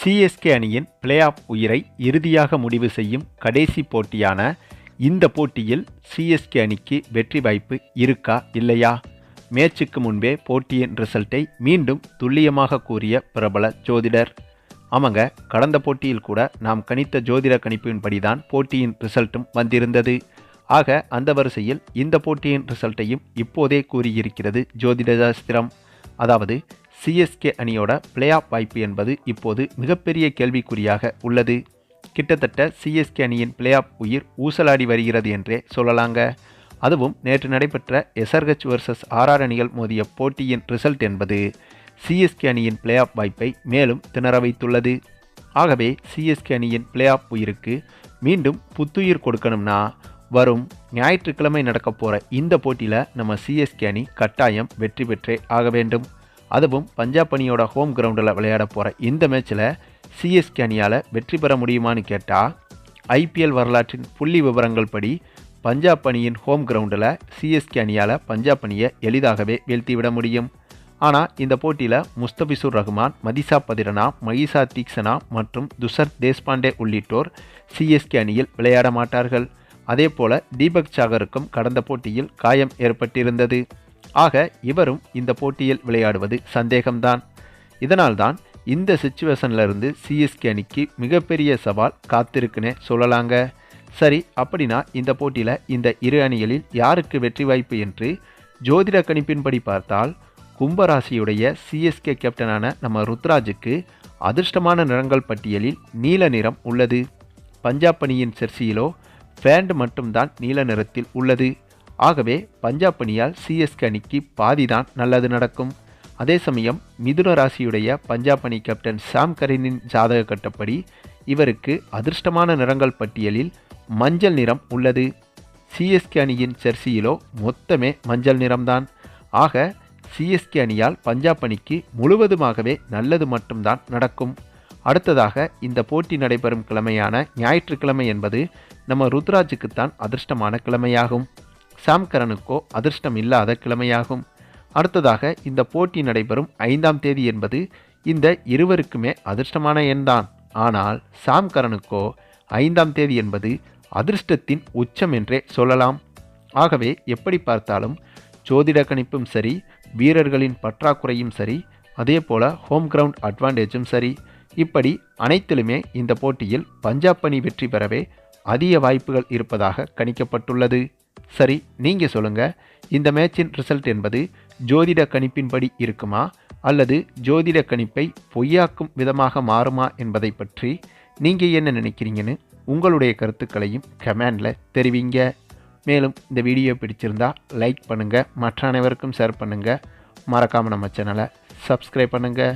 CSK அணியின் play off உயிரை இறுதியாக முடிவு செய்யும் கடைசி போட்டியான இந்த போட்டியில் சிஎஸ்கே அணிக்கு வெற்றி வாய்ப்பு இருக்கா இல்லையா? மேட்சுக்கு முன்பே போட்டியின் ரிசல்ட்டை மீண்டும் துல்லியமாக கூறிய பிரபல ஜோதிடர். ஆமாங்க, கடந்த போட்டியில் கூட நாம் கணித்த ஜோதிட கணிப்பின்படிதான் போட்டியின் ரிசல்ட்டும் வந்திருந்தது. ஆக அந்த வரிசையில் இந்த போட்டியின் ரிசல்ட்டையும் இப்போதே கூறியிருக்கிறது ஜோதிட சாஸ்திரம். அதாவது சிஎஸ்கே அணியோட பிளே ஆஃப் வாய்ப்பு என்பது இப்போது மிகப்பெரிய கேள்விக்குறியாக உள்ளது. கிட்டத்தட்ட சிஎஸ்கே அணியின் பிளே ஆஃப் உயிர் ஊசலாடி வருகிறது என்றே சொல்லலாங்க. அதுவும் நேற்று நடைபெற்ற எஸ்ஆர்ஹெச் வர்சஸ் ஆர்ஆர் அணிகள் மோதிய போட்டியின் ரிசல்ட் என்பது சிஎஸ்கே அணியின் பிளே ஆஃப் வாய்ப்பை மேலும் திணற வைத்துள்ளது. ஆகவே சிஎஸ்கே அணியின் பிளே ஆஃப் உயிருக்கு மீண்டும் புத்துயிர் கொடுக்கணும்னா வரும் ஞாயிற்றுக்கிழமை நடக்க போகிற இந்த போட்டியில் நம்ம சிஎஸ்கே அணி கட்டாயம் வெற்றி பெற்றே ஆக வேண்டும். அதுவும் பஞ்சாப் அணியோட ஹோம் கிரவுண்டில் விளையாட போகிற இந்த மேட்ச்சில் சிஎஸ்கே அணியால் வெற்றி பெற முடியுமான்னு கேட்டால் ஐபிஎல் வரலாற்றின் புள்ளி விவரங்கள் படி பஞ்சாப் அணியின் ஹோம் கிரவுண்டில் சிஎஸ்கே அணியால் பஞ்சாப் அணியை எளிதாகவே வீழ்த்திவிட முடியும். ஆனால் இந்த போட்டியில் முஸ்தபிசுர் ரஹ்மான், மதிசா பதிரனா, மகிசா தீக்ஷனா மற்றும் துஷர் தேஷ்பாண்டே உள்ளிட்டோர் சிஎஸ்கே அணியில் விளையாட மாட்டார்கள். அதே போல தீபக் சாகருக்கும் கடந்த போட்டியில் காயம் ஏற்பட்டிருந்தது. ஆக இவரும் இந்த போட்டியில் விளையாடுவது சந்தேகம்தான். இதனால்தான் இந்த சிச்சுவேஷன்லேருந்து சிஎஸ்கே அணிக்கு மிகப்பெரிய சவால் காத்திருக்குன்னே சொல்லலாங்க. சரி, அப்படின்னா இந்த போட்டியில் இந்த இரு அணிகளில் யாருக்கு வெற்றி வாய்ப்பு என்று ஜோதிட கணிப்பின்படி பார்த்தால் கும்பராசியுடைய சிஎஸ்கே கேப்டனான நம்ம ருத்ராஜுக்கு அதிர்ஷ்டமான நிறங்கள் பட்டியலில் நீல நிறம் உள்ளது. பஞ்சாப் அணியின் ஜெர்சியிலோ பேண்ட் மட்டும்தான் நீல நிறத்தில் உள்ளது. ஆகவே பஞ்சாப் அணியால் சிஎஸ்கே அணிக்கு பாதிதான் நல்லது நடக்கும். அதே சமயம் மிதுன ராசியுடைய பஞ்சாப் அணி கேப்டன் சாம் கரனின் ஜாதக கட்டப்படி இவருக்கு அதிர்ஷ்டமான நிறங்கள் பட்டியலில் மஞ்சள் நிறம் உள்ளது. சிஎஸ்கே அணியின் ஜெர்சியிலோ மொத்தமே மஞ்சள் நிறம்தான். ஆக சிஎஸ்கே அணியால் பஞ்சாப் அணிக்கு முழுவதுமாகவே நல்லது மட்டும்தான் நடக்கும். அடுத்ததாக இந்த போட்டி நடைபெறும் கிழமையான ஞாயிற்றுக்கிழமை என்பது நம்ம ருத்ராஜுக்குத்தான் அதிர்ஷ்டமான கிழமையாகும். சாம் கரனுக்கோ அதிர்ஷ்டம் இல்லாத கிழமையாகும். அடுத்ததாக இந்த போட்டி நடைபெறும் 5ஆம் தேதி என்பது இந்த இருவருக்குமே அதிர்ஷ்டமான எண்தான். ஆனால் சாம் கரனுக்கோ 5ஆம் தேதி என்பது அதிர்ஷ்டத்தின் உச்சம் என்றே சொல்லலாம். ஆகவே எப்படி பார்த்தாலும் ஜோதிட கணிப்பும் சரி, வீரர்களின் பற்றாக்குறையும் சரி, அதே போல ஹோம் கிரவுண்ட் அட்வான்டேஜும் சரி, இப்படி அனைத்திலுமே இந்த போட்டியில் பஞ்சாப் அணி வெற்றி பெறவே அதிக வாய்ப்புகள் இருப்பதாக கணிக்கப்பட்டுள்ளது. சரி, நீங்கள் சொல்லுங்கள், இந்த மேட்சின் ரிசல்ட் என்பது ஜோதிட கணிப்பின்படி இருக்குமா அல்லது ஜோதிட கணிப்பை பொய்யாக்கும் விதமாக மாறுமா என்பதை பற்றி நீங்கள் என்ன நினைக்கிறீங்கன்னு உங்களுடைய கருத்துக்களையும் கமெண்டில் தெரிவிங்க. மேலும் இந்த வீடியோ பிடிச்சிருந்தா லைக் பண்ணுங்கள், மற்ற அனைவருக்கும் ஷேர் பண்ணுங்கள், மறக்காமல் நம்ம சேனலை சப்ஸ்கிரைப் பண்ணுங்கள்.